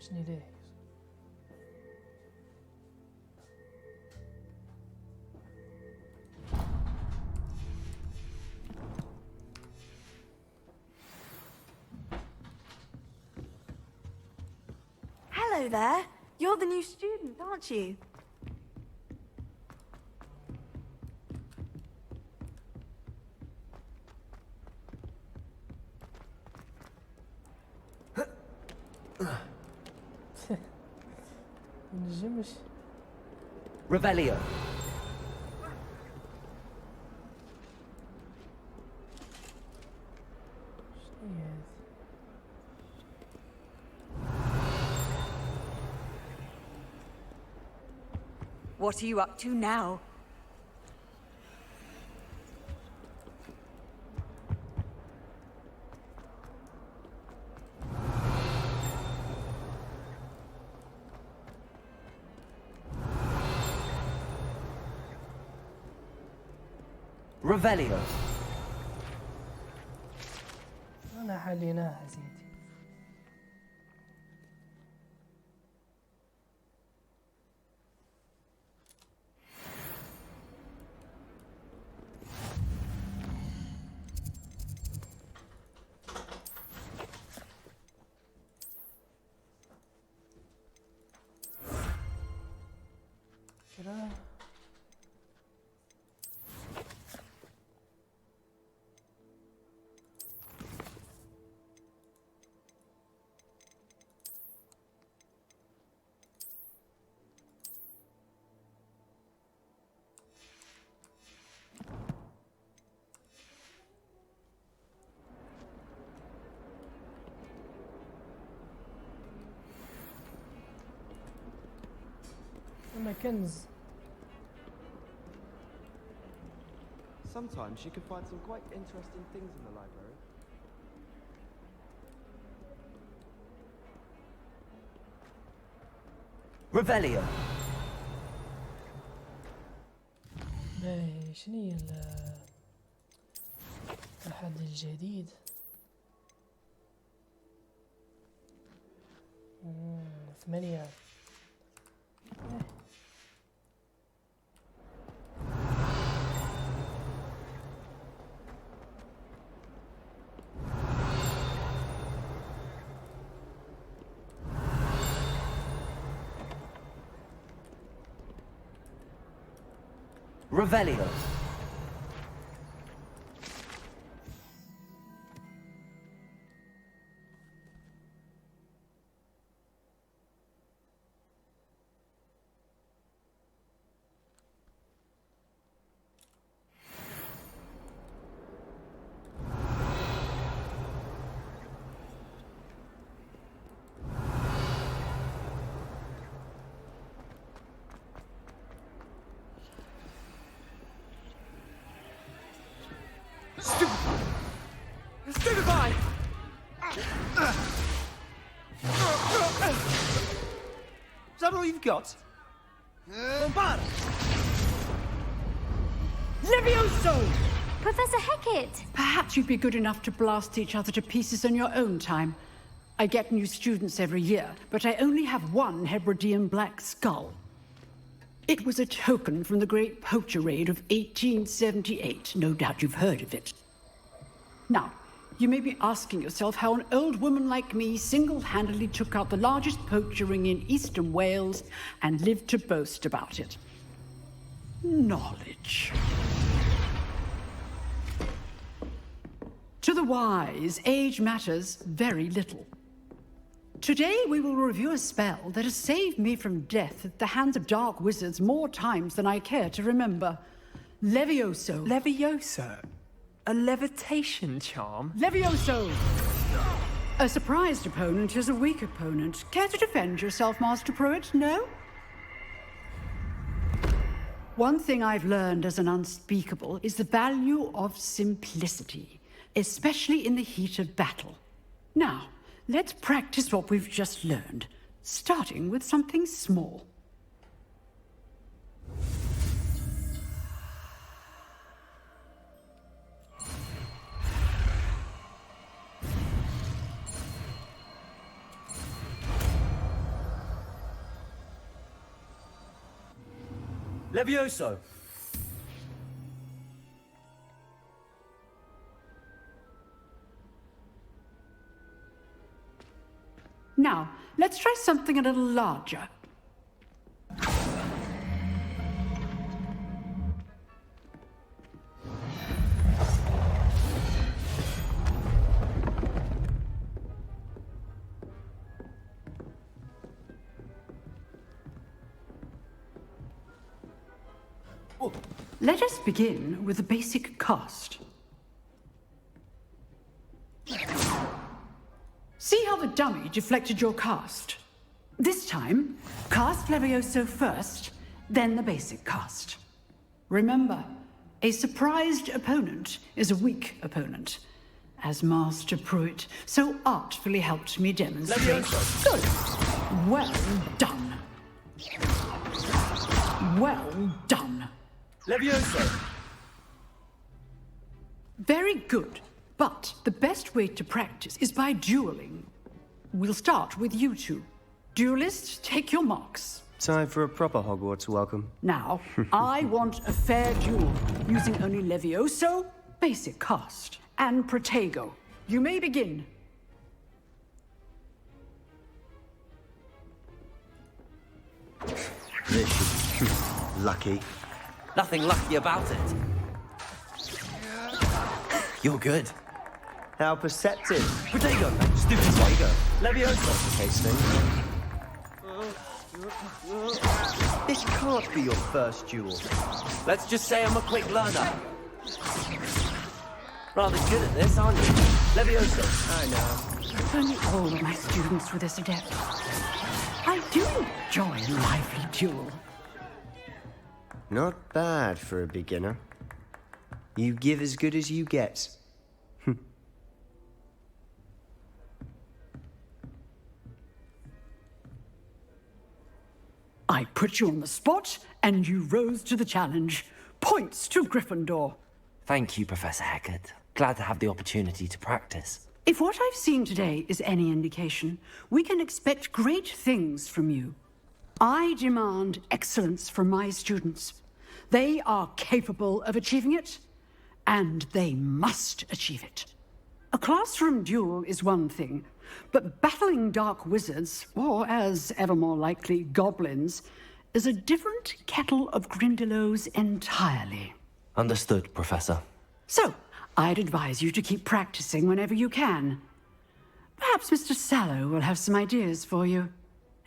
شني ليه؟ Hello there. You're the new student, aren't you? نجمش. Revelio. شني هذا؟ What are you up to now? Revelio. أنا حليناها سيدي. كده. أما كنز. Sometimes you can find some quite interesting things in the library. Revelio. باهي شني التحدي الجديد؟ 8. Revelio. Stupefy! Is that all you've got? Bombard! Levioso! Professor Hecat! Perhaps you'd be good enough to blast each other to pieces in your own time. I get new students every year, but I only have one Hebridean black skull. It was a token from the Great Poacher Raid of 1878. No doubt you've heard of it. Now, you may be asking yourself how an old woman like me single-handedly took out the largest poacher ring in eastern Wales and lived to boast about it. Knowledge. To the wise, age matters very little. Today we will review a spell that has saved me from death at the hands of dark wizards more times than I care to remember. Levioso. Levioso? A levitation charm? Levioso! A surprised opponent is a weak opponent. Care to defend yourself, Master Pruitt? No? One thing I've learned as an unspeakable is the value of simplicity, especially in the heat of battle. Now, let's practice what we've just learned, starting with something small. Levioso! Now, let's try something a little larger. Let us begin with the basic cast. See how the dummy deflected your cast? This time, cast Levioso first, then the basic cast. Remember, a surprised opponent is a weak opponent, as Master Pruitt so artfully helped me demonstrate. Levioso! Good. Well done. Well done. Levioso! Very good. But the best way to practice is by dueling. We'll start with you two. Duelists, take your marks. Time for a proper Hogwarts welcome. Now, I want a fair duel, using only Levioso, basic cast, and Protego. You may begin. This should be lucky. Nothing lucky about it. You're good. How perceptive. Protego! Stupid Protego! Levioso! Case thing. This can't be your first duel. Let's just say I'm a quick learner. Rather good at this, aren't you? Levioso! I know. If only all of my students were this adept. I do enjoy a lively duel. Not bad for a beginner. You give as good as you get. I put you on the spot, and you rose to the challenge. Points to Gryffindor. Thank you, Professor Hecat. Glad to have the opportunity to practice. If what I've seen today is any indication, we can expect great things from you. I demand excellence from my students. They are capable of achieving it, and they must achieve it. A classroom duel is one thing, but battling dark wizards, or as ever more likely, goblins, is a different kettle of Grindylows entirely. Understood, Professor. So, I'd advise you to keep practicing whenever you can. Perhaps Mr. Sallow will have some ideas for you.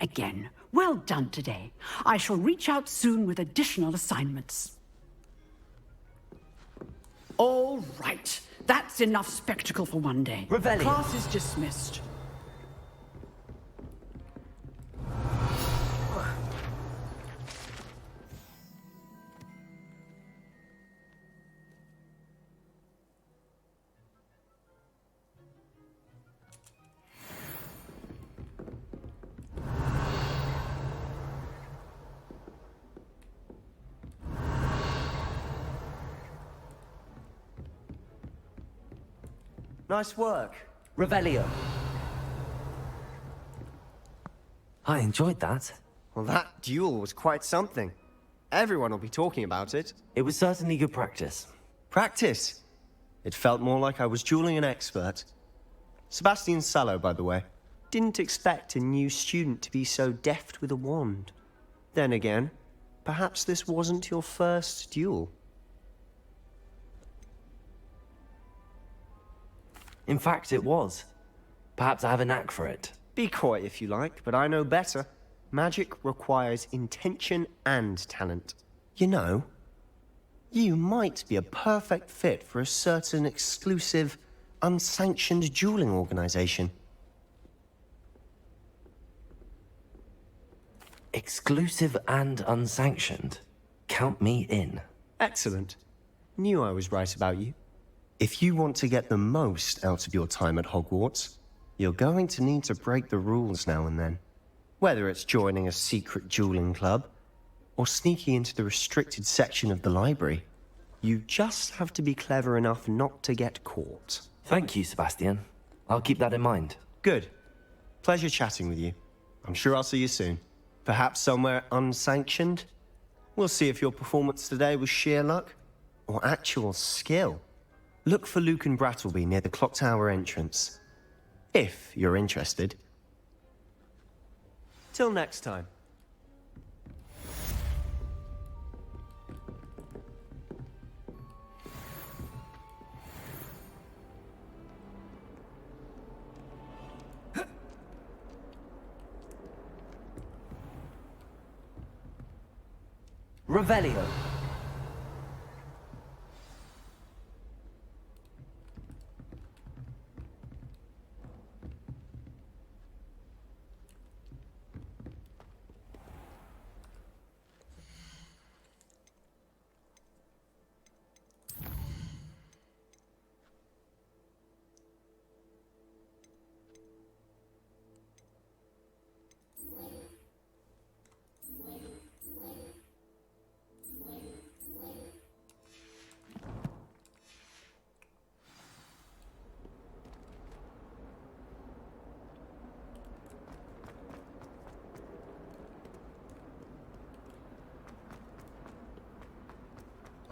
Again, well done today. I shall reach out soon with additional assignments. All right. That's enough spectacle for one day. Revelio. Class is dismissed. Nice work. Revelio. I enjoyed that. Well, that duel was quite something. Everyone will be talking about it. It was certainly good practice. Practice. It felt more like I was dueling an expert. Sebastian Sallow, by the way. Didn't expect a new student to be so deft with a wand. Then again, perhaps this wasn't your first duel. In fact, it was. Perhaps I have a knack for it. Be coy if you like, but I know better. Magic requires intention and talent. You know, you might be a perfect fit for a certain exclusive, unsanctioned dueling organization. Exclusive and unsanctioned. Count me in. Excellent. Knew I was right about you. If you want to get the most out of your time at Hogwarts, you're going to need to break the rules now and then. Whether it's joining a secret dueling club, or sneaking into the restricted section of the library, you just have to be clever enough not to get caught. Thank you, Sebastian. I'll keep that in mind. Good. Pleasure chatting with you. I'm sure I'll see you soon. Perhaps somewhere unsanctioned? We'll see if your performance today was sheer luck or actual skill. Look for Luke and Brattleby near the clock tower entrance. If you're interested. Till next time. Revelio.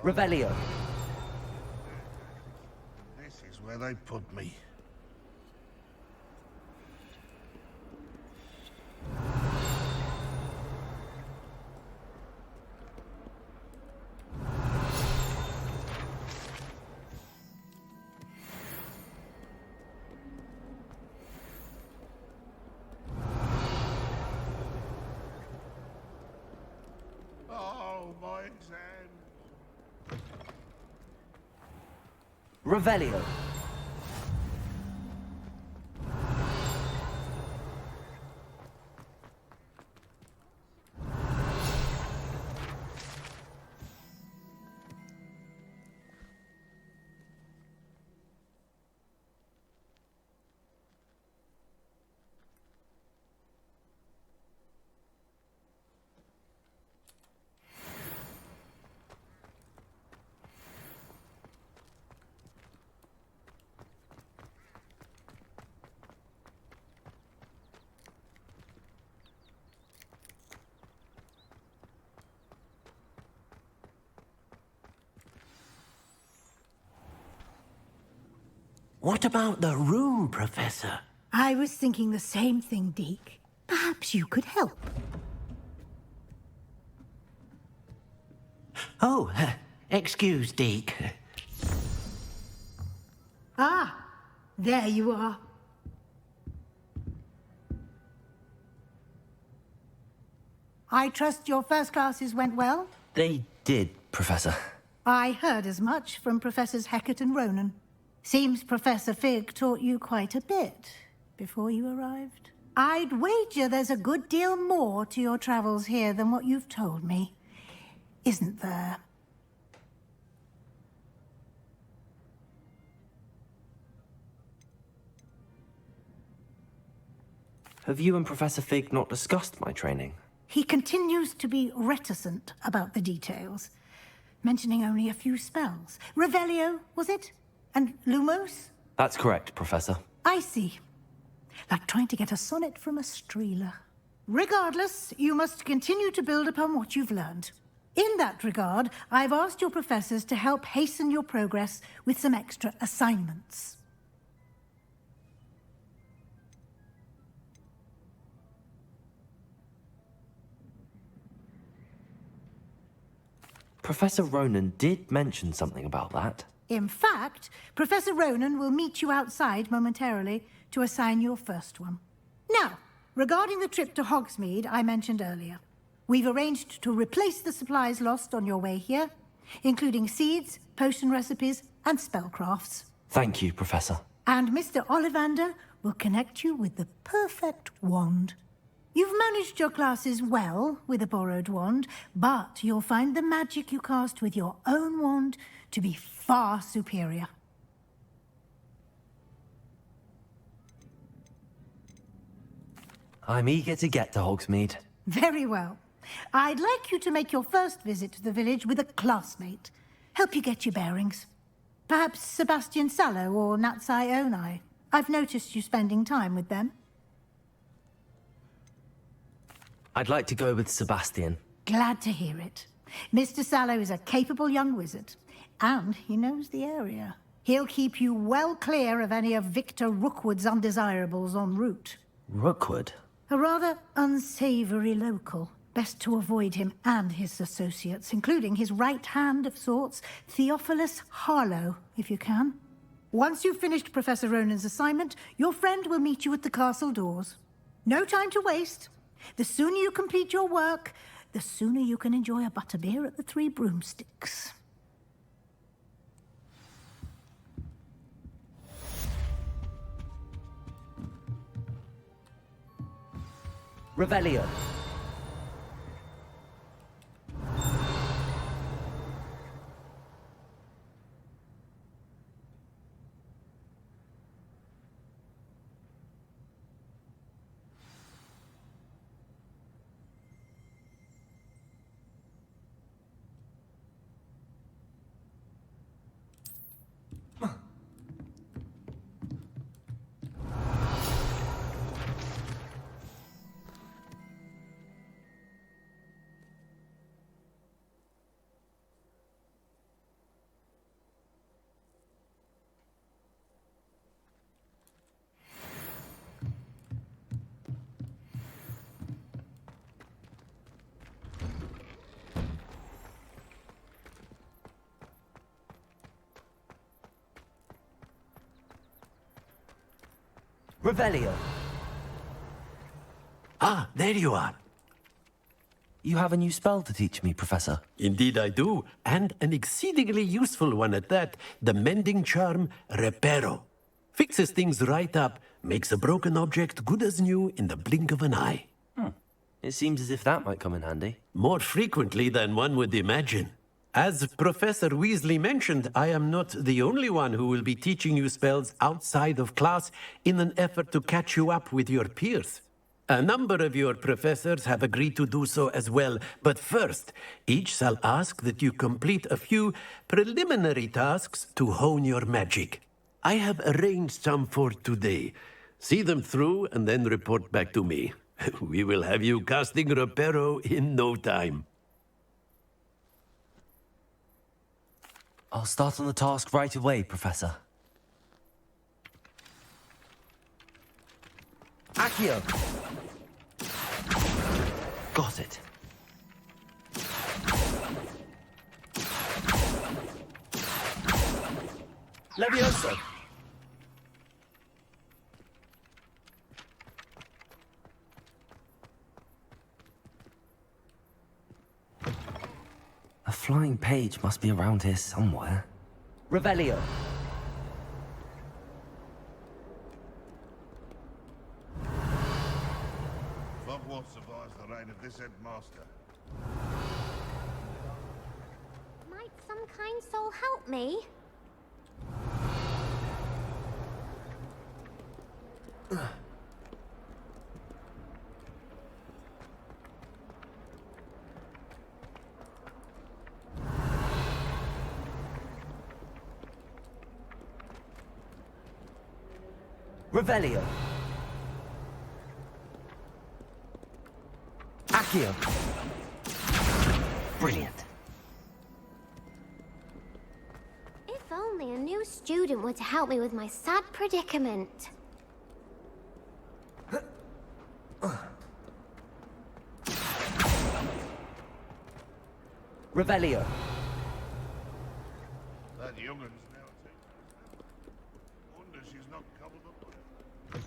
Revelio. This is where they put me. Oh, my exam. Revelio. What about the room, Professor? I was thinking the same thing, Deke. Perhaps you could help. Oh, excuse, Deke. Ah, there you are. I trust your first classes went well? They did, Professor. I heard as much from Professors Hecat and Ronan. Seems Professor Fig taught you quite a bit before you arrived. I'd wager there's a good deal more to your travels here than what you've told me. Isn't there? Have you and Professor Fig not discussed my training? He continues to be reticent about the details, mentioning only a few spells. Revelio, was it? And Lumos? That's correct, Professor. I see. Like trying to get a sonnet from a streeler. Regardless, you must continue to build upon what you've learned. In that regard, I've asked your professors to help hasten your progress with some extra assignments. Professor Ronan did mention something about that. In fact, Professor Ronan will meet you outside momentarily to assign your first one. Now, regarding the trip to Hogsmeade I mentioned earlier, we've arranged to replace the supplies lost on your way here, including seeds, potion recipes, and spellcrafts. Thank you, Professor. And Mr. Ollivander will connect you with the perfect wand. You've managed your classes well with a borrowed wand, but you'll find the magic you cast with your own wand to be far superior. I'm eager to get to Hogsmeade. Very well. I'd like you to make your first visit to the village with a classmate. Help you get your bearings. Perhaps Sebastian Sallow or Natsai Onai. I've noticed you spending time with them. I'd like to go with Sebastian. Glad to hear it. Mr. Sallow is a capable young wizard, and he knows the area. He'll keep you well clear of any of Victor Rookwood's undesirables en route. Rookwood? A rather unsavory local. Best to avoid him and his associates, including his right hand of sorts, Theophilus Harlow, if you can. Once you've finished Professor Ronan's assignment, your friend will meet you at the castle doors. No time to waste. The sooner you complete your work, the sooner you can enjoy a butterbeer at the Three Broomsticks. Revelio. Revelio. Ah, there you are. You have a new spell to teach me, Professor. Indeed I do, and an exceedingly useful one at that. The mending charm, Reparo. Fixes things right up, makes a broken object good as new in the blink of an eye. It seems as if that might come in handy. More frequently than one would imagine. As Professor Weasley mentioned, I am not the only one who will be teaching you spells outside of class in an effort to catch you up with your peers. A number of your professors have agreed to do so as well, but first, each shall ask that you complete a few preliminary tasks to hone your magic. I have arranged some for today. See them through and then report back to me. We will have you casting Reparo in no time. I'll start on the task right away, Professor. Accio! Got it. Levioso! A flying page must be around here somewhere. Revelio. Hogwarts survives the reign of this headmaster. Might some kind soul help me? Revelio. Accio. Brilliant. If only a new student were to help me with my sad predicament. Revelio. That youngun's now a teacher. Wonder she's not covered up with it.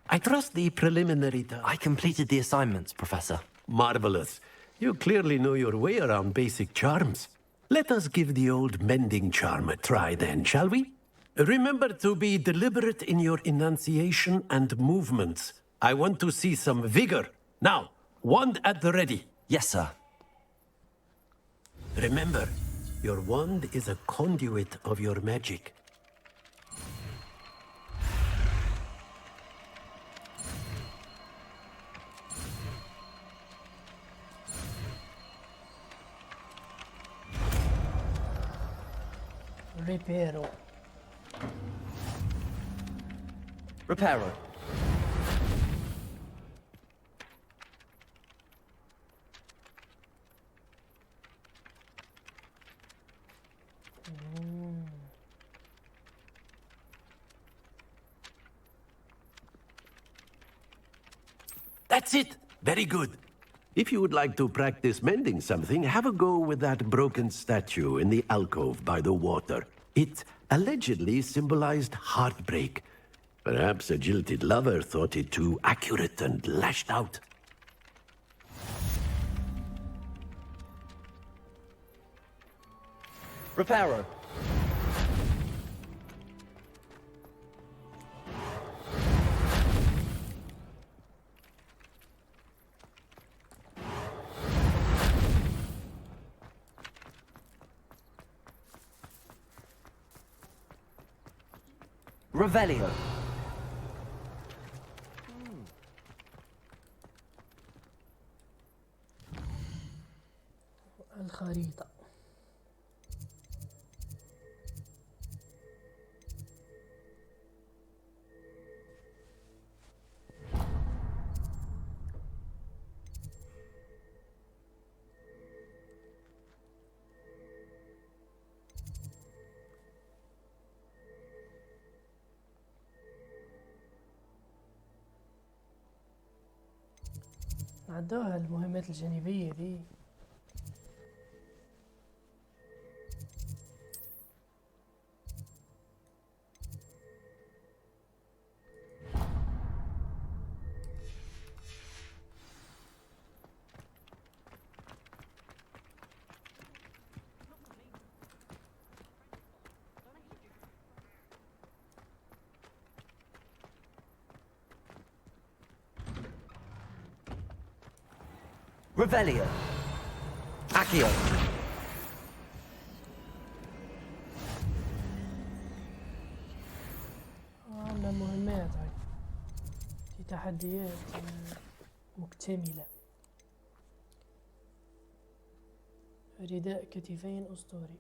I trust the preliminary task. I completed the assignments, Professor. Marvelous. You clearly know your way around basic charms. Let us give the old mending charm a try then, shall we? Remember to be deliberate in your enunciation and movements. I want to see some vigor. Now, wand at the ready. Yes, sir. Remember, your wand is a conduit of your magic. Reparo. Reparo. That's it. Very good. If you would like to practice mending something, have a go with that broken statue in the alcove by the water. It allegedly symbolized heartbreak. Perhaps a jilted lover thought it too accurate and lashed out. Reparo. Revelio. الخريطة. عدوها المهمات الجانبية دي. Revelio. Accio. عندنا مهمات هاي. في تحديات مكتملة. رداء كتفين أسطوري.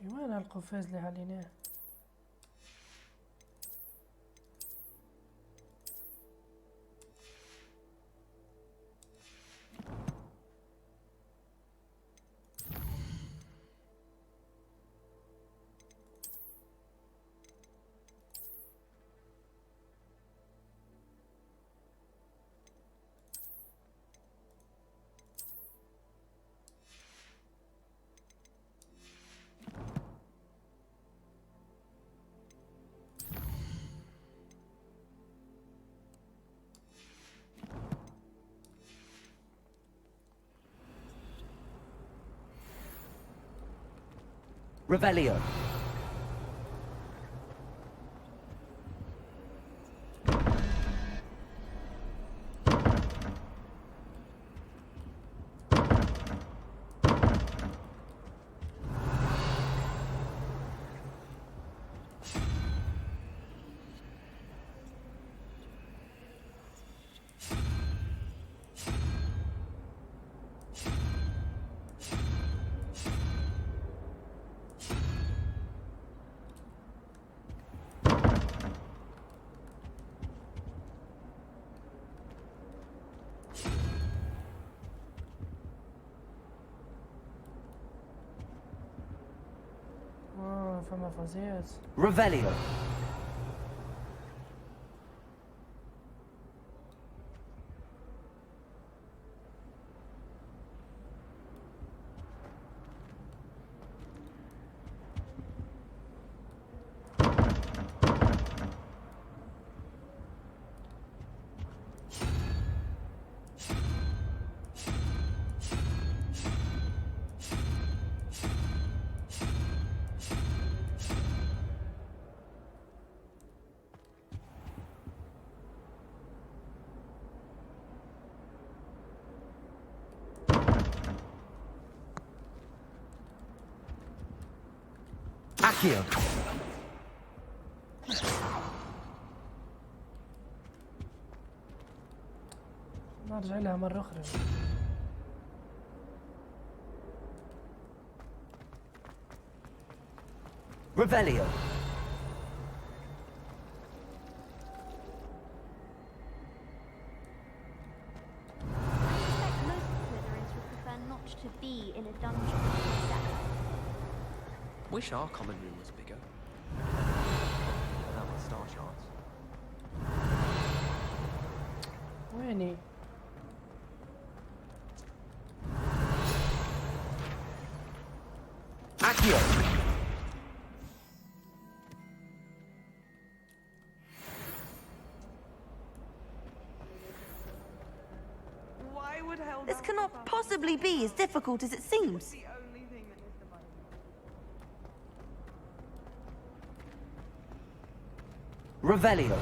وين القفاز اللي عليناه؟ Revelio. فما فازات. Revelio. Accio. نرجع لها مرة أخرى. Revelio. I suspect most Slytherins would prefer not to be in a dungeon themselves. Wish our common room was bigger. That was Star Charts. ويني؟ Accio. This cannot possibly be as difficult as it seems. Revelio.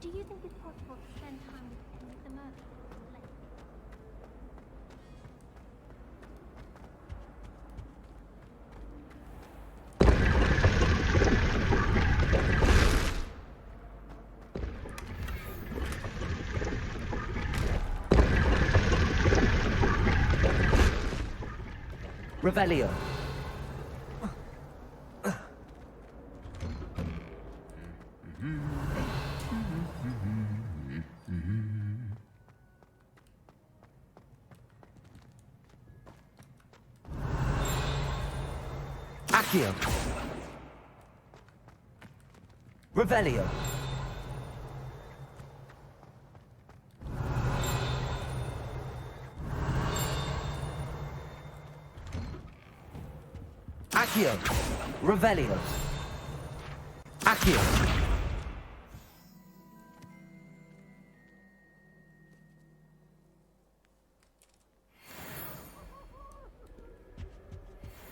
Do you think it's possible to spend time with the merchant? Revelio. Accio. Revelio. Accio. Revelio. Accio.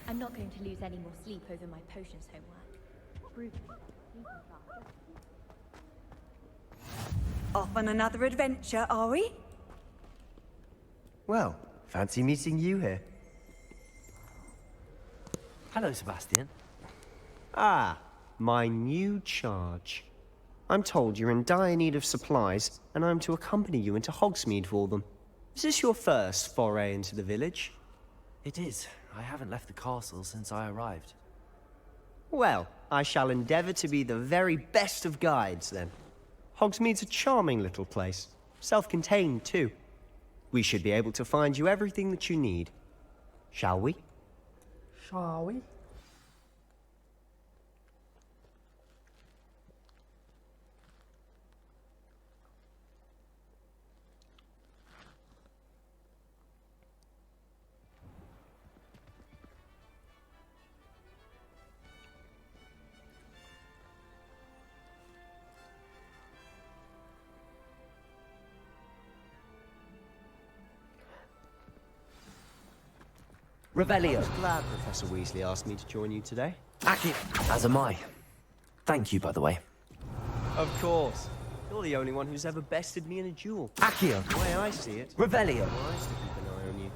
I'm not going to lose any more sleep over my potions homework. Off on another adventure, are we? Well, fancy meeting you here. Hello, Sebastian. Ah, my new charge. I'm told you're in dire need of supplies, and I'm to accompany you into Hogsmeade for them. Is this your first foray into the village? It is. I haven't left the castle since I arrived. Well, I shall endeavour to be the very best of guides, then. Hogsmeade's a charming little place. Self-contained, too. We should be able to find you everything that you need. Shall we? Shall we? Revelio. I was glad Professor Weasley asked me to join you today. Accio. As am I. Thank you, by the way. Of course. You're the only one who's ever bested me in a duel. Accio. The way I see it, Revelio. I'm wise to keep an eye on you.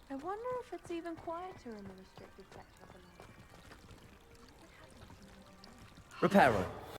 I wonder if it's even quieter in the restricted section of the Reparo.